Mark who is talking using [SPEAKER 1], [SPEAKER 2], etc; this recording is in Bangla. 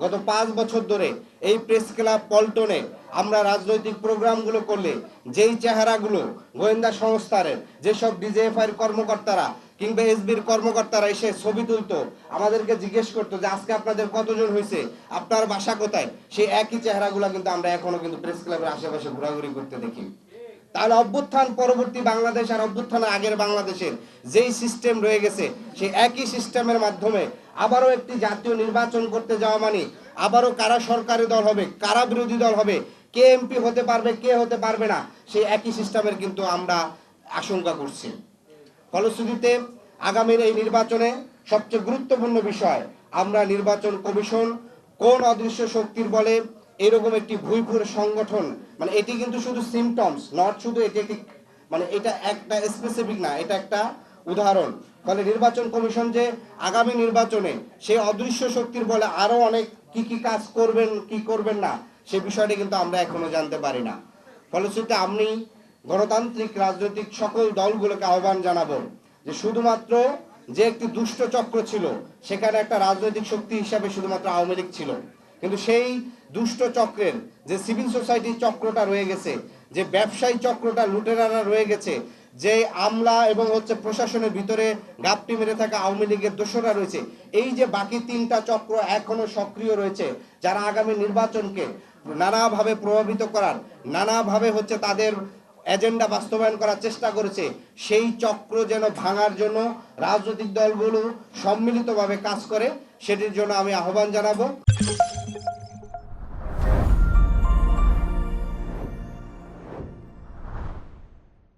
[SPEAKER 1] গত 5 বছর ধরে এই প্রেস ক্লাব পল্টনে আমরা রাজনৈতিক প্রোগ্রামগুলো করলে যেই চেহারাগুলো গোয়েন্দা সংস্থার যেসব ডিজিএফআই কর্মকর্তারা কিংবা এসবির কর্মকর্তারা এসে ছবি তুলতো, আমাদেরকে জিজ্ঞেস করতো যে আজকে আপনাদের কতজন হয়েছে, আপনার বাসা কোথায়, সেই একই চেহারাগুলো কিন্তু আমরা এখনো কিন্তু প্রেস ক্লাবের আশেপাশে ঘোরাঘুরি করতে দেখি। তাহলে অভ্যুত্থান পরবর্তী বাংলাদেশ আর অভ্যুত্থানের আগের বাংলাদেশের যেই সিস্টেম রয়ে গেছে, সেই একই সিস্টেমের মাধ্যমে আবারও একটি জাতীয় নির্বাচন করতে যাওয়া মানে আবারও কারা সরকারি দল হবে, কারা বিরোধী দল হবে, কে এমপি হতে পারবে, কে হতে পারবে না, সেই একই সিস্টেমের কিন্তু আমরা আশঙ্কা করছি। ফলশ্রুতিতে আগামীর এই নির্বাচনে সবচেয়ে গুরুত্বপূর্ণ বিষয়, আমরা নির্বাচন কমিশন কোন অদৃশ্য শক্তির বলে এরকম একটি ভুইফুর সংগঠন, মানে এটি কিন্তু শুধু সিমটমস নট, শুধু এটি একটি মানে এটা একটা স্পেসিফিক না, এটা একটা উদাহরণ। ফলে নির্বাচন কমিশন যে আগামী নির্বাচনে সেই অদৃশ্য শক্তির বলে আরো অনেক কি কি কাজ করবেন কি করবেন না, সে বিষয়টি কিন্তু আমরা এখনো জানতে পারি না। ফলশ্রুতিতে আমি গণতান্ত্রিক রাজনৈতিক সকল দলগুলোকে আহ্বান জানাবো যে শুধুমাত্র যে একটি দুষ্ট চক্র ছিল, সেখানে একটা রাজনৈতিক শক্তি হিসাবে শুধুমাত্র আওয়ামী লীগ ছিল, কিন্তু সেই দুষ্ট চক্রের যে সিভিল সোসাইটির চক্রটা রয়ে গেছে, যে ব্যবসায়ী চক্রটা লুটেরারা রয়ে গেছে, যে আমলা এবং প্রশাসনের ভিতরে গাপটি মেরে থাকা আওয়ামী লীগের দোসররা রয়েছে, এই যে বাকি 3টা চক্র এখনো সক্রিয় রয়েছে, যারা আগামী নির্বাচনকে নানাভাবে প্রভাবিত করার, নানাভাবে তাদের এজেন্ডা বাস্তবায়ন করার চেষ্টা করেছে, সেই চক্র যেন ভাঙার জন্য রাজনৈতিক দলগুলো সম্মিলিতভাবে কাজ করে, সেটির জন্য আমি আহ্বান জানাবো।